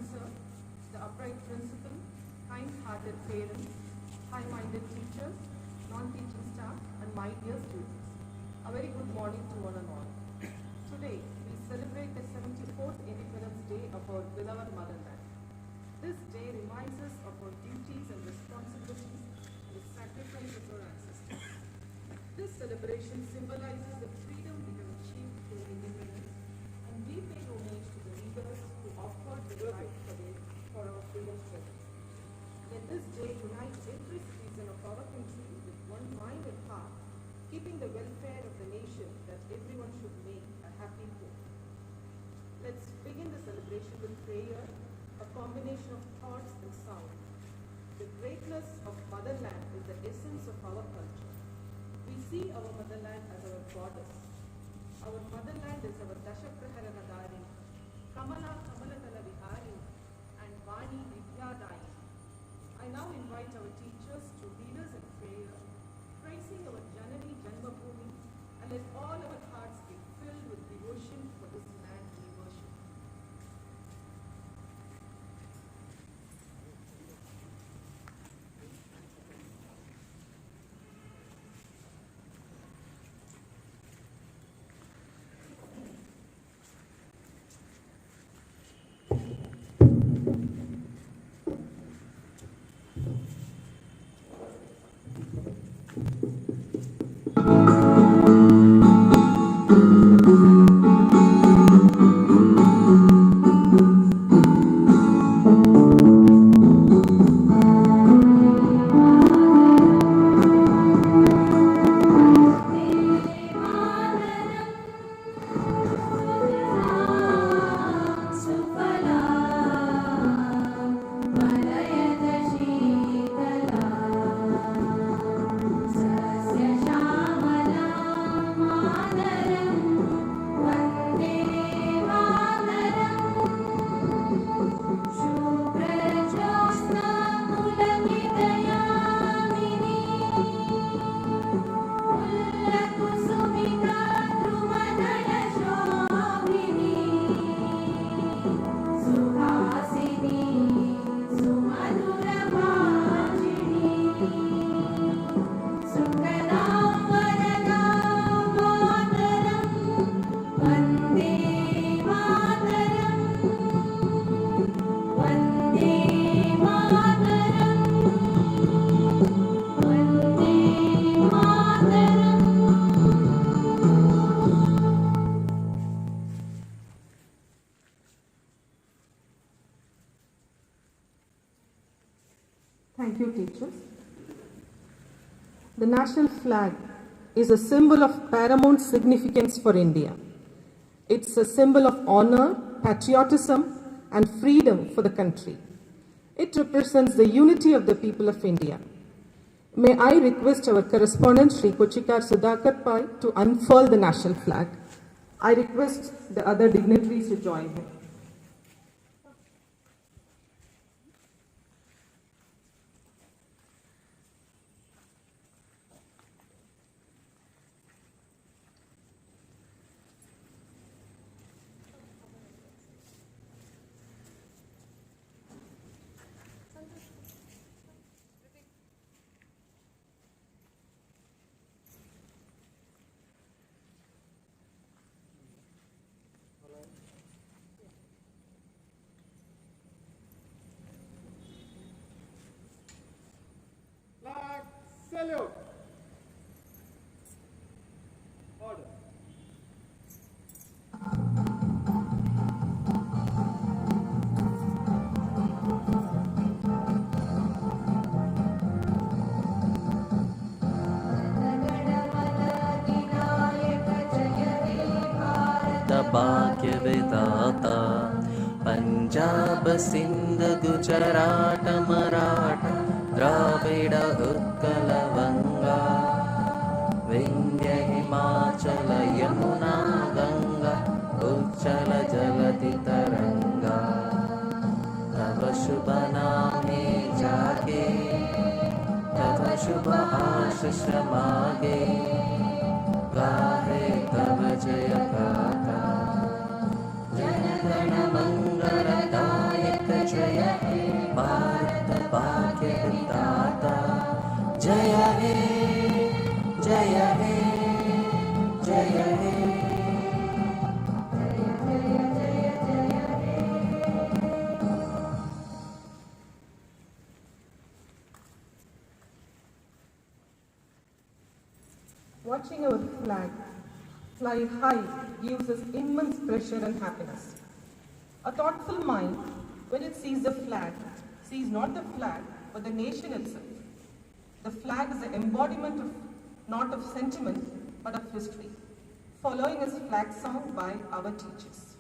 Chancellor, the upright principal, kind-hearted parents, high-minded teachers, non-teaching staff, and my dear students. A very good morning to one and all. Today, we celebrate the 74th Independence Day of our beloved motherland. This day reminds us of our duties and responsibilities and the sacrifice of our ancestors. This celebration symbolizes the freedom we have achieved through independence, and we pay homage to the leaders who offered their life for our freedom struggle. Let this day unite every citizen of our country with one mind and heart, keeping the welfare of the nation that everyone should make a happy home. Let's begin the celebration with prayer, a combination of thoughts and sound. The greatness of motherland is the essence of our culture. We see our motherland as our goddess. Our motherland is our Dashapraharana Dharini, Kamala Kamalatala Vihari, and Vani Vidyadayini. I now invite our teachers to lead us in prayer, praising our Janani Janmabhoomi, and let all our hearts be filled with devotion for this land we worship. Thank you, teachers. The national flag is a symbol of paramount significance for India. It's a symbol of honor, patriotism, and freedom for the country. It represents the unity of the people of India. May I request our correspondent, Sri Kochikar Sudhakar Pai, to unfurl the national flag. I request the other dignitaries to join him. Flag salute. Order. भाग्य विधाता पंजाब सिंध गुजरात मराठा द्राविड उत्कल वंगा विंध्य हिमाचल यमुना गंगा उच्चल जलति तरंगा तव शुभ नामे जागे तव शुभ आशीष मागे गाहे तव जय गाथा Jana Gana मंगलदायक watching our flag fly high gives us immense pleasure and happiness. A thoughtful mind, when it sees the flag, sees not the flag, but the nation itself. The flag is the embodiment of not of sentiment, but of history, following his flag song by our teachers.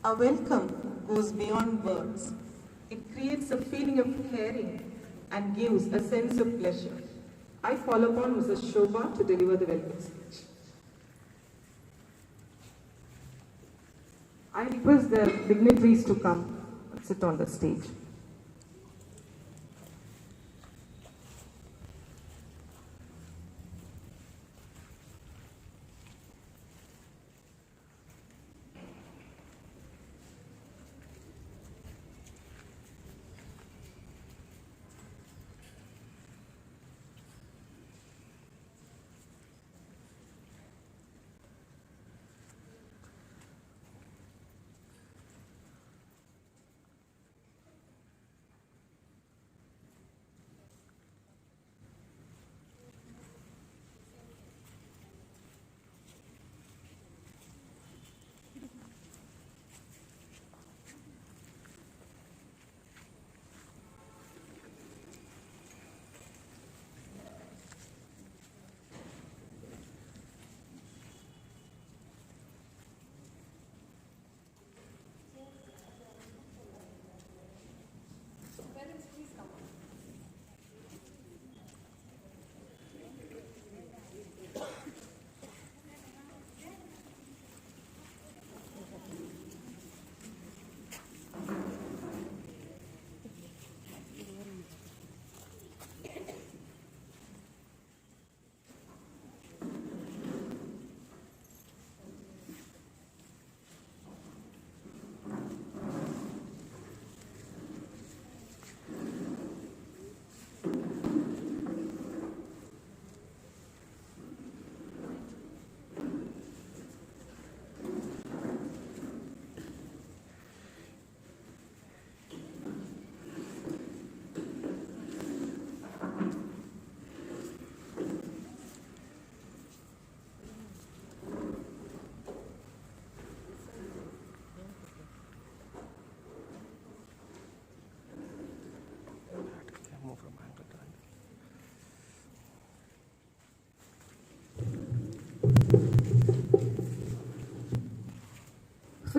A welcome goes beyond words. It creates a feeling of caring and gives a sense of pleasure. I call upon Mrs. Shobha to deliver the welcome speech. I request the dignitaries to come and sit on the stage.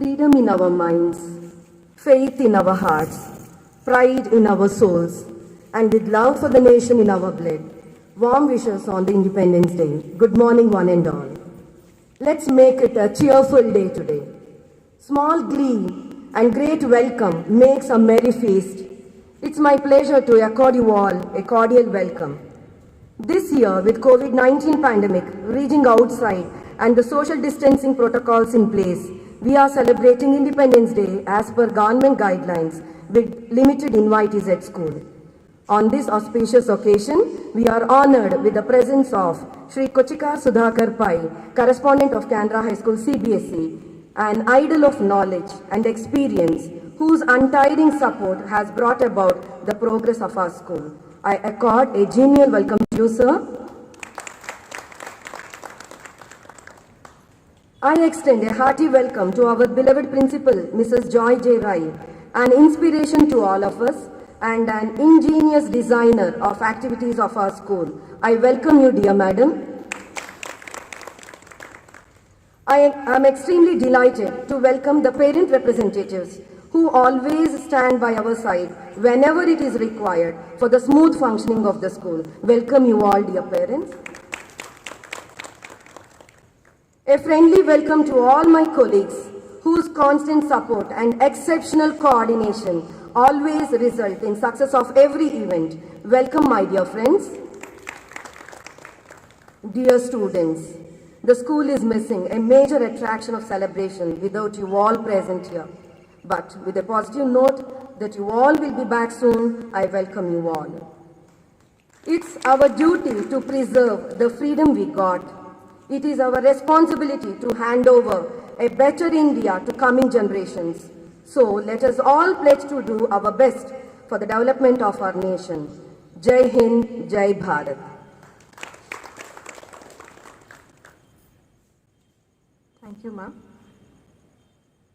freedom in our minds, faith in our hearts, pride in our souls, and with love for the nation in our blood. Warm wishes on the Independence Day. Good morning, one and all. Let's make it a cheerful day today. Small glee and great welcome makes a merry feast. It's my pleasure to accord you all a cordial welcome. This year, with COVID-19 pandemic reaching outside and the social distancing protocols in place, we are celebrating Independence Day as per government guidelines with limited invitees at school. On this auspicious occasion, we are honored with the presence of Shri Kochikar Sudhakar Pai, correspondent of Canara High School CBSE, an idol of knowledge and experience whose untiring support has brought about the progress of our school. I accord a genial welcome to you, sir. I extend a hearty welcome to our beloved principal, Mrs. Joy J. Rai, an inspiration to all of us and an ingenious designer of activities of our school. I welcome you, dear madam. I am extremely delighted to welcome the parent representatives who always stand by our side whenever it is required for the smooth functioning of the school. Welcome you all, dear parents. A friendly welcome to all my colleagues whose constant support and exceptional coordination always result in success of every event. Welcome, my dear friends. Dear students, the school is missing a major attraction of celebration without you all present here. But with a positive note that you all will be back soon, I welcome you all. It's our duty to preserve the freedom we got. It is our responsibility to hand over a better India to coming generations. So let us all pledge to do our best for the development of our nation. Jai Hind, Jai Bharat. Thank you, ma'am.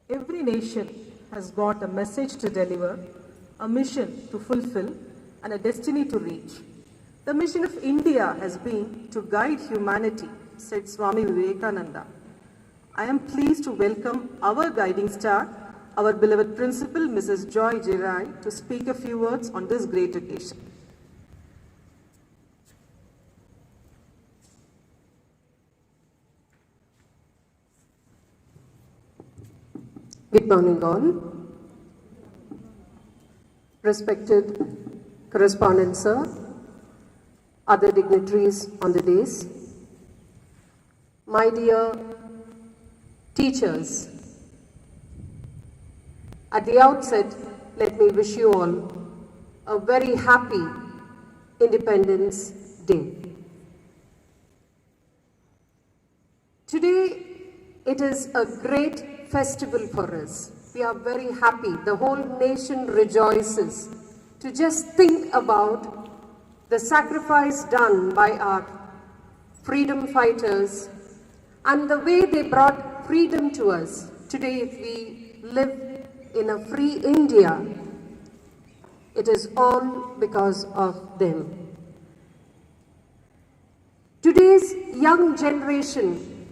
Every nation has got a message to deliver, a mission to fulfill, and a destiny to reach. The mission of India has been to guide humanity, said Swami Vivekananda. I am pleased to welcome our guiding star, our beloved principal, Mrs. Joy J. Rai, to speak a few words on this great occasion. Good morning all. Respected correspondent sir, other dignitaries on the dais, my dear teachers, at the outset, let me wish you all a very happy Independence Day. Today, it is a great festival for us. We are very happy. The whole nation rejoices to just think about the sacrifice done by our freedom fighters and the way they brought freedom to us. Today, if we live in a free India, it is all because of them. Today's young generation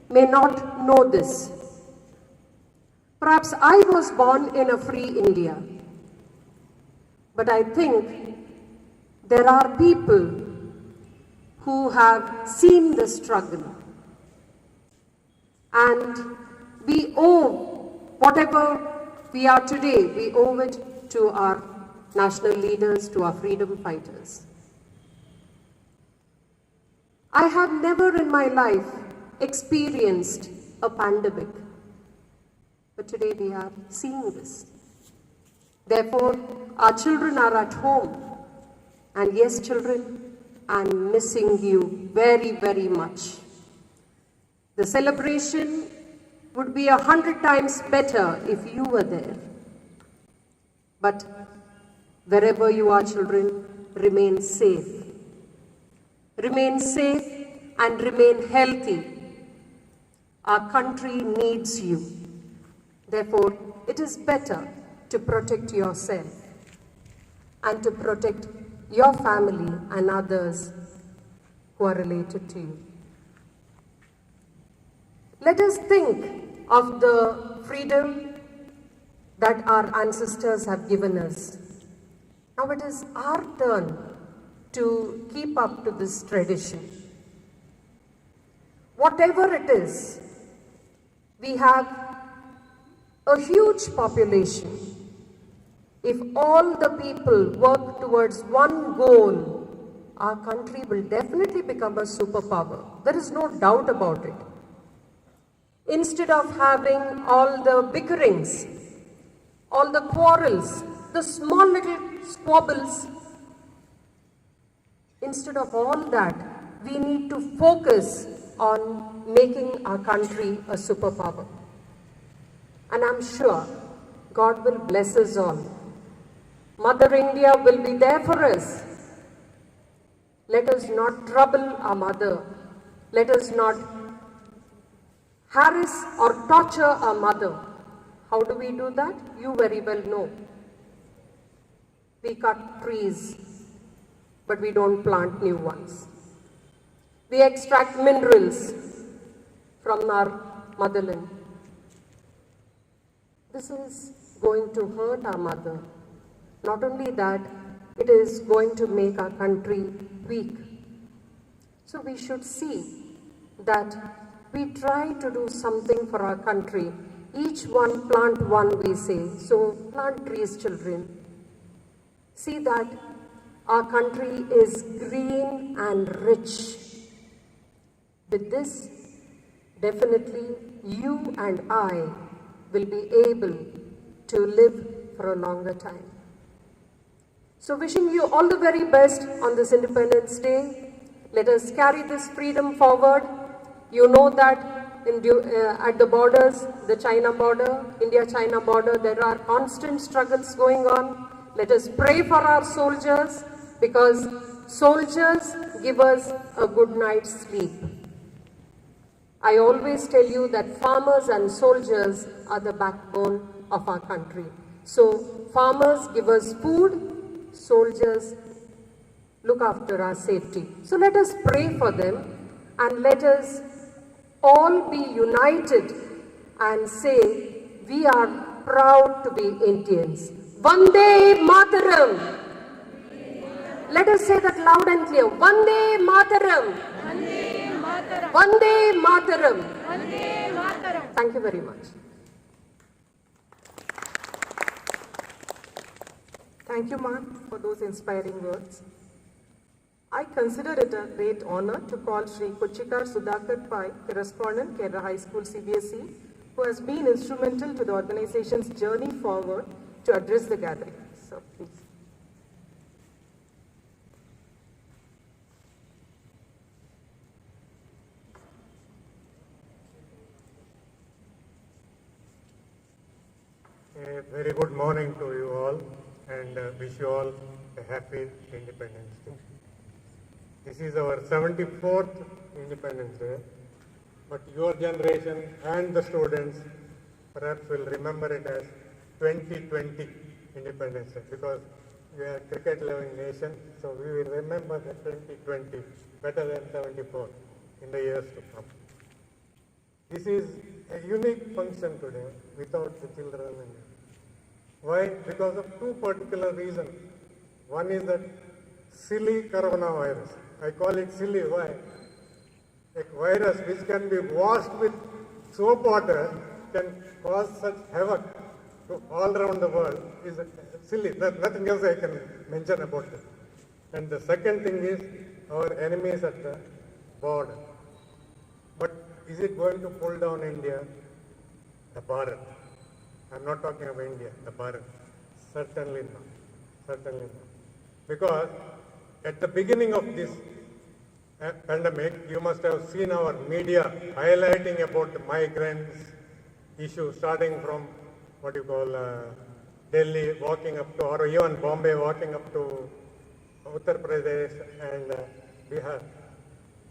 may not know this. Perhaps I was born in a free India, but I think there are people who have seen the struggle, and we owe whatever we are today, we owe it to our national leaders, to our freedom fighters. I have never in my life experienced a pandemic, but today we are seeing this. Therefore, our children are at home, and yes, children, I'm missing you very, very much. The celebration would be 100 times better if you were there. But wherever you are, children, remain safe. Remain safe and remain healthy. Our country needs you. Therefore, it is better to protect yourself and to protect your family and others who are related to you. Let us think of the freedom that our ancestors have given us. Now it is our turn to keep up to this tradition. Whatever it is, we have a huge population. If all the people work towards one goal, our country will definitely become a superpower. There is no doubt about it. Instead of having all the bickerings, all the quarrels, the small little squabbles, instead of all that, we need to focus on making our country a superpower. And I'm sure God will bless us all. Mother India will be there for us. Let us not trouble our mother. Let us not harass or torture our mother. How do we do that? You very well know. We cut trees, but we don't plant new ones. We extract minerals from our motherland. This is going to hurt our mother. Not only that, it is going to make our country weak. So we should see that we try to do something for our country. Each one plant one, we say. So plant trees, children. See that our country is green and rich. With this, definitely you and I will be able to live for a longer time. So wishing you all the very best on this Independence Day. Let us carry this freedom forward. You know that at the borders, the China border, India-China border, there are constant struggles going on. Let us pray for our soldiers, because soldiers give us a good night's sleep. I always tell you that farmers and soldiers are the backbone of our country. So farmers give us food, soldiers look after our safety. So let us pray for them, and let us all be united and say, we are proud to be Indians. Vande Mataram. Let us say that loud and clear. Vande Mataram. Vande Mataram. Vande Mataram. Thank you very much. Thank you, Mark, for those inspiring words. I consider it a great honor to call Shri Kuchikar Sudhakar Pai, correspondent, Kerala High School CBSE, who has been instrumental to the organization's journey forward, to address the gathering. So, please. A very good morning to you all, and wish you all a happy Independence Day. This is our 74th Independence Day, but your generation and the students perhaps will remember it as 2020 Independence Day, because we are a cricket-loving nation, so we will remember the 2020 better than 74 in the years to come. This is a unique function today without the children in it. Why? Because of two particular reasons. One is that silly coronavirus. I call it silly. Why? A virus which can be washed with soap water can cause such havoc to all around the world is silly. Nothing else I can mention about it. And the second thing is our enemies at the border. But is it going to pull down India? The Bharat. I'm not talking about India, the Bharat. Certainly not. Certainly not. Because at the beginning of this pandemic, you must have seen our media highlighting about the migrants issue, starting from what you call Delhi, walking up to, or even Bombay, walking up to Uttar Pradesh and Bihar.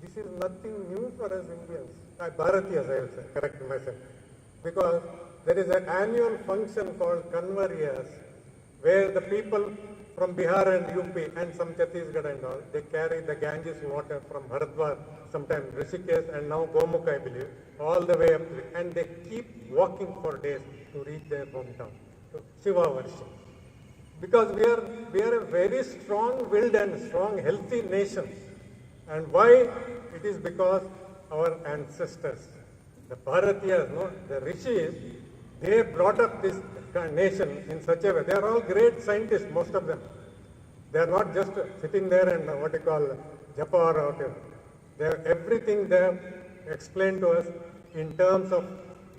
This is nothing new for us Indians. Bharatiyas, I will say, correct myself. Because there is an annual function called Kanvariyas, where the people from Bihar and UP and some Chhattisgarh and all, they carry the Ganges water from Haridwar, sometimes Rishikesh and now Gomukh, I believe, all the way up to it. And they keep walking for days to reach their hometown, to Shiva worship. Because we are a very strong-willed and strong, healthy nation. And why? It is because our ancestors, the Bharatiyas, no, the Rishis, they brought up this nation in such a way. They are all great scientists, most of them. They are not just sitting there and what you call japa or whatever. Everything they have explained to us in terms of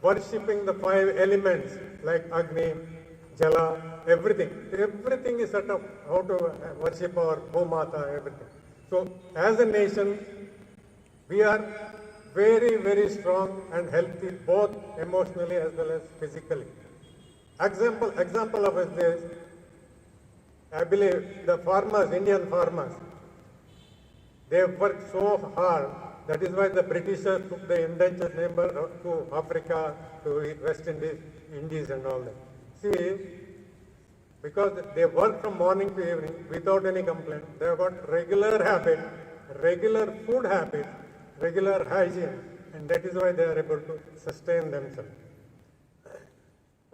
worshipping the 5 elements like Agni, Jala, everything. Everything is set up how to worship our Bhumata, everything. So as a nation, we are very, very strong and healthy, both emotionally as well as physically. Example of this, I believe the farmers, Indian farmers, they worked so hard. That is why the Britishers took the indentured labor to Africa, to West Indies and all that. See, because they work from morning to evening without any complaint. They have got regular habit, regular food habit, regular hygiene, and that is why they are able to sustain themselves.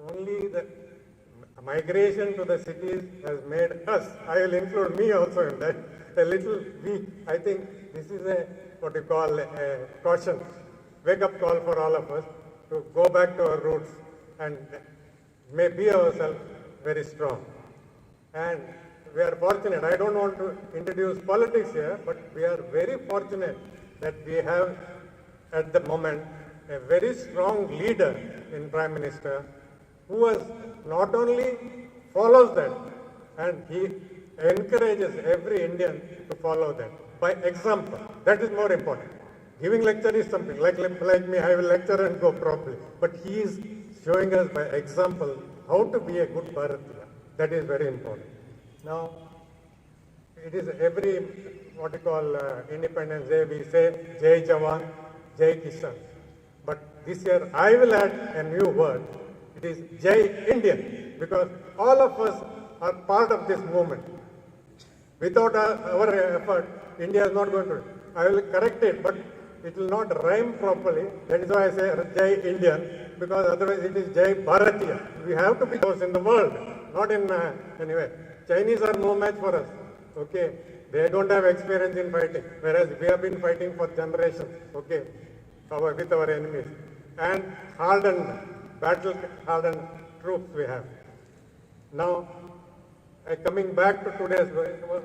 Only the migration to the cities has made us, I will include me also in that, a little weak. I think this is a, what you call a caution, wake-up call for all of us to go back to our roots and may be ourselves very strong. And we are fortunate, I don't want to introduce politics here, but we are very fortunate that we have at the moment a very strong leader in Prime Minister who has not only follows that and he encourages every Indian to follow that by example. That is more important. Giving lecture is something, like me, I will lecture and go properly. But he is showing us by example how to be a good Bharatiya. That is very important. Now, it is every, what you call Independence Day, we say Jai Jawan, Jai Kisan. But this year I will add a new word. It is Jai Indian, because all of us are part of this movement. Without our effort, India is not going to. I will correct it, but it will not rhyme properly. That is why I say Jai Indian, because otherwise it is Jai Bharatiya. We have to be those in the world, not in anyway. Chinese are no match for us. Okay, they don't have experience in fighting, whereas we have been fighting for generations. Okay, with our enemies and hardened, battle-hardened troops we have. Now, coming back to today's,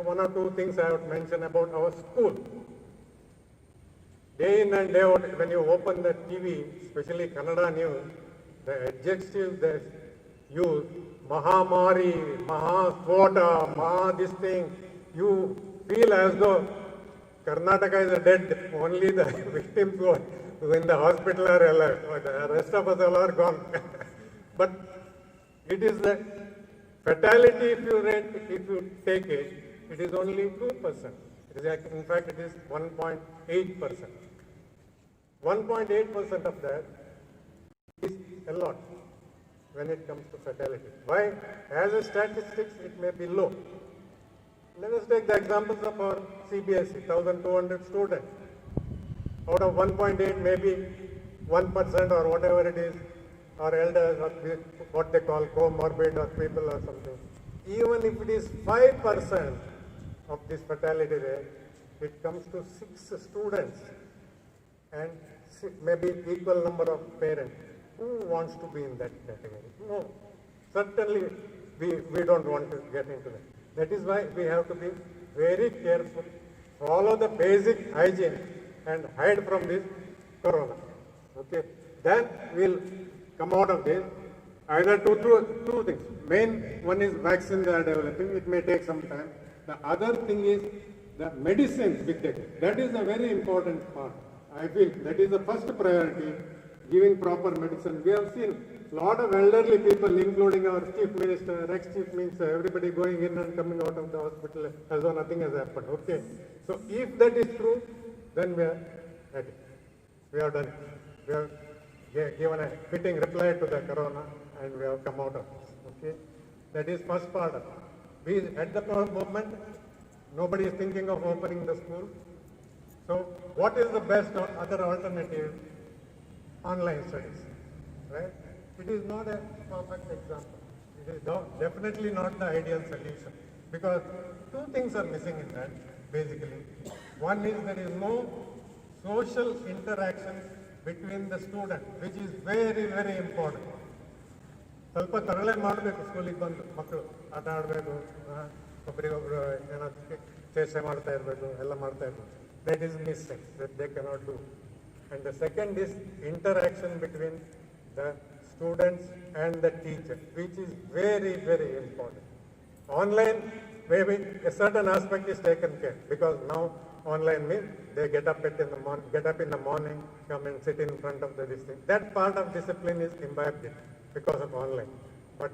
one or two things I would mention about our school. Day in and day out, when you open the TV, especially Kannada news, the adjectives they use, Mahamari, Mahaswata, Maha this thing, you feel as though Karnataka is dead, only the victims who in the hospital are alive, the rest of us all are gone. But it is the fatality, if you take it, it is only 2%. In fact, it is 1.8%. 1.8% of that is a lot when it comes to fatality. Why? As a statistics, it may be low. Let us take the examples of our CBSE, 1,200 students. Out of 1.8, maybe 1% or whatever it is, or elders, or what they call comorbid or people or something. Even if it is 5% of this fatality rate, it comes to 6 students and maybe equal number of parents. Who wants to be in that category? No. Certainly, we don't want to get into that. That is why we have to be very careful, follow the basic hygiene and hide from this corona. Okay. Then we'll come out of this. Either two things. Main one is vaccines are developing. It may take some time. The other thing is the medicines big data. That is a very important part. I feel that is the first priority, giving proper medicine. We have seen a lot of elderly people, including our chief minister, ex-chief minister, everybody going in and coming out of the hospital as though nothing has happened. Okay. So if that is true, then we are at it. We have done it. We have given a fitting reply to the corona and we have come out of this. Okay. That is first part of it. At the moment, nobody is thinking of opening the school. So what is the best other alternative? Online studies, right? It is not a perfect example. It is definitely not the ideal solution, because two things are missing in that, basically. One is there is no social interaction between the student, which is very, very important. ಸ್ವಲ್ಪ ತರಳೆ ಮಾಡಬೇಕು ಸ್ಕೂಲಿಗೆ ಬಂದು ಮಕ್ಕಳು ಆಟ ಆಡಬೇಕು, ಒಬ್ಬರಿಗೊಬ್ರು ಏನೋ ಚರ್ಚೆ ಮಾಡ್ತಾ ಇರಬೇಕು, ಎಲ್ಲ ಮಾಡ್ತಾ ಇರಬೇಕು. That is missing, that they cannot do. And the second is interaction between the students and the teacher, which is very, very important. Online, maybe a certain aspect is taken care, because now online means they get up in the morning, come and sit in front of this thing. That part of discipline is imbibed because of online. But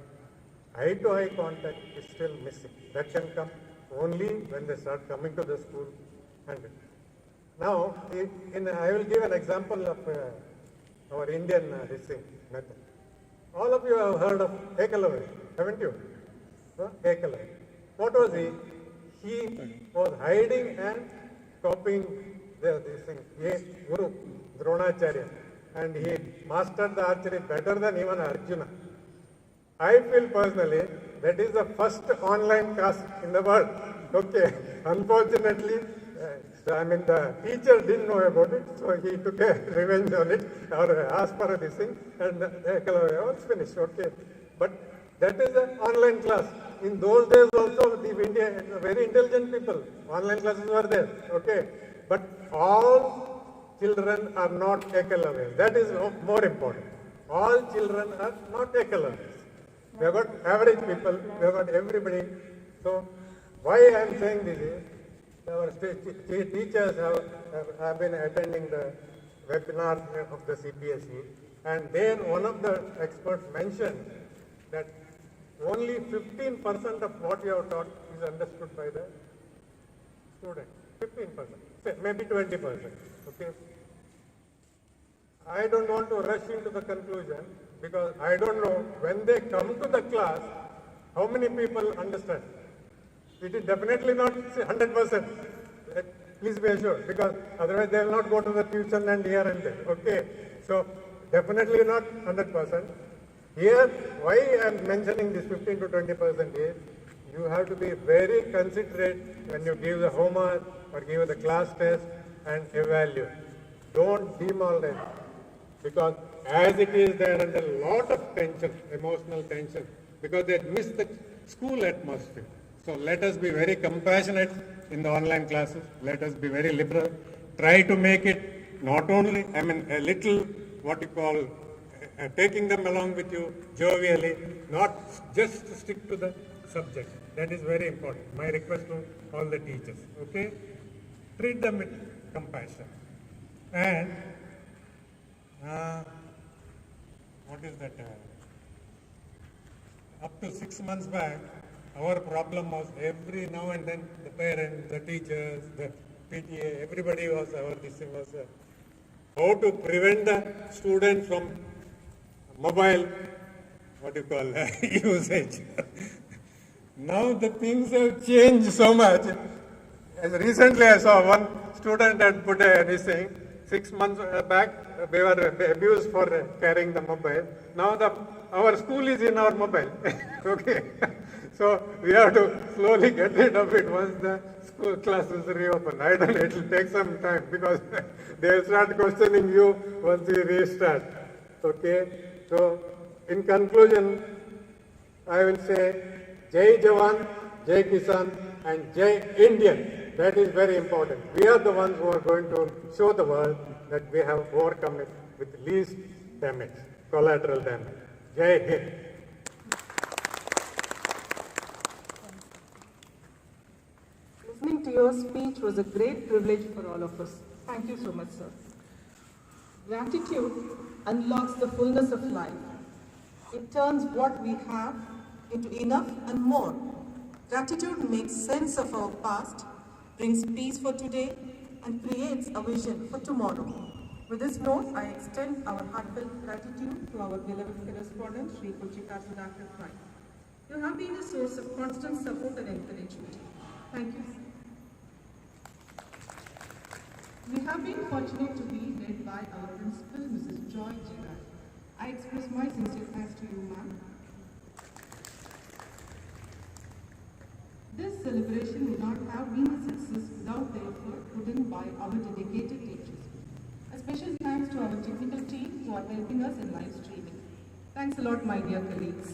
eye-to-eye contact is still missing. That can come only when they start coming to the school. And now, I will give an example of our Indian method. All of you have heard of Ekalavya, haven't you? Ekalavya. What was he? He was hiding and copying this thing. Guru, Dronacharya. And he mastered the archery better than even Arjuna. I feel personally that is the first online class in the world. Okay. Unfortunately, the teacher didn't know about it, so he took a revenge on it, or asked for this thing, and Ekalavya was finished. Okay. But that is an online class. In those days also, the very intelligent people, online classes were there. Okay. But all children are not Ekalavya. That is more important. All children are not Ekalavya. We have got average people, we have got everybody. So, why I am saying this is, our teachers have been attending the webinar of the CPSE, and then one of the experts mentioned that only 15% of what you have taught is understood by the student. 15%, maybe 20%. Okay. I don't want to rush into the conclusion, because I don't know when they come to the class how many people understand. It is definitely not 100%. Please be assured, because otherwise they will not go to the tuition and here and there. Okay. So definitely not 100%. Here, why I am mentioning this 15 to 20% is, you have to be very considerate when you give the homework or give the class test and evaluate. Don't demoralize, because as it is there is a lot of tension, emotional tension, because they miss the school atmosphere. So let us be very compassionate in the online classes. Let us be very liberal. Try to make it not only, a little, what you call, taking them along with you jovially, not just stick to the subject. That is very important. My request to all the teachers. Okay? Treat them with compassion. And what is that? Up to 6 months back, our problem was every now and then the parents, the teachers, the PTA, everybody was how to prevent the student from mobile, what you call, usage. Now the things have changed so much. As recently I saw one student had put this thing, 6 months back, we were abused for carrying the mobile. Now our school is in our mobile. Okay. So we have to slowly get rid of it once the school classes reopen. I don't know, it will take some time, because they will start questioning you once we restart. Okay. So in conclusion, I will say Jai Jawan, Jai Kisan, and Jai Indian. That is very important. We are the ones who are going to show the world that we have overcome it with least damage, collateral damage. Jai Hind. Listening to your speech was a great privilege for all of us. Thank you so much, sir. Gratitude unlocks the fullness of life. It turns what we have into enough and more. Gratitude makes sense of our past, brings peace for today, and creates a vision for tomorrow. With this note, I extend our heartfelt gratitude to our beloved correspondent, Sri Kuchika Sudhakar Rai. You have been a source of constant support and encouragement. Thank you. We have been fortunate to be led by our principal, Mrs. Joy Jigar. I express my sincere thanks to you, ma'am. This celebration would not have been a success without the effort put in by our dedicated teachers. A special thanks to our technical team who are helping us in live streaming. Thanks a lot, my dear colleagues.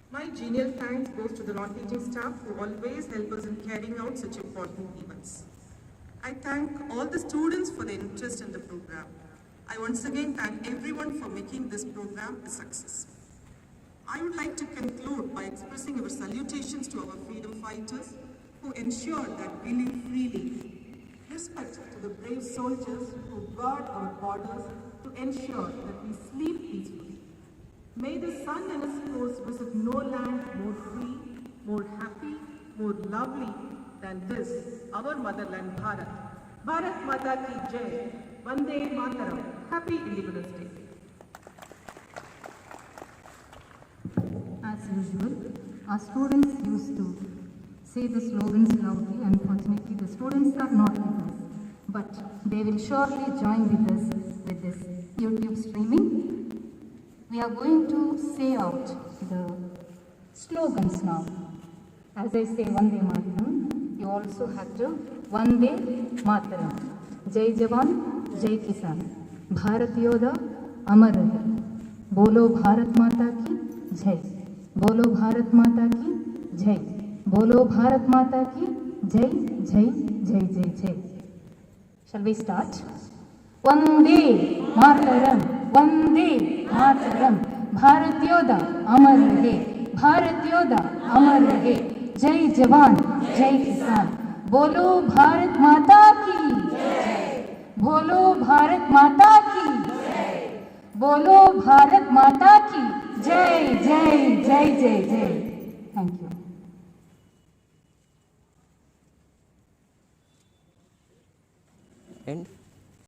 My genial thanks goes to the non-teaching staff who always help us in carrying out such important events. I thank all the students for their interest in the program. I once again thank everyone for making this program a success. I would like to conclude by expressing our salutations to our freedom fighters who ensured that we live freely. Respect to the brave soldiers who guard our borders to ensure that we sleep peacefully. May the sun and his course visit no land more free, more happy, more lovely than this, our motherland Bharat. Bharat Mata ki Jai, Vande Mataram. Happy Independence Day. As usual, our students used to say the slogans loudly. Unfortunately, the students are not with us, but they will surely join with us with this YouTube streaming. We are going to say out the slogans now. As I say Vande Mataram, you also have to Vande Mataram. Jai Jawan, Jai Kisan. Bharat Yoda, Amar Rahe. Bolo Bharat Mata ki Jai. Bolo Bharat Mata ki Jai. Bolo Bharat Mata ki Jai, Jai, Jai, Jai, Jai. Shall we start? Vande Mataram, Vande Mataram. Bharat Yoda, Amar Rahe. Bharat Yoda, Amar Rahe. Jai Jawan, Jai Kisan. Bolo Bharat Mata ki Jai. Bolo Bharat Mata ki Jai. Bolo Bharat Mata ki Jai, Jai, Jai, Jai, Jai. Thank you. End.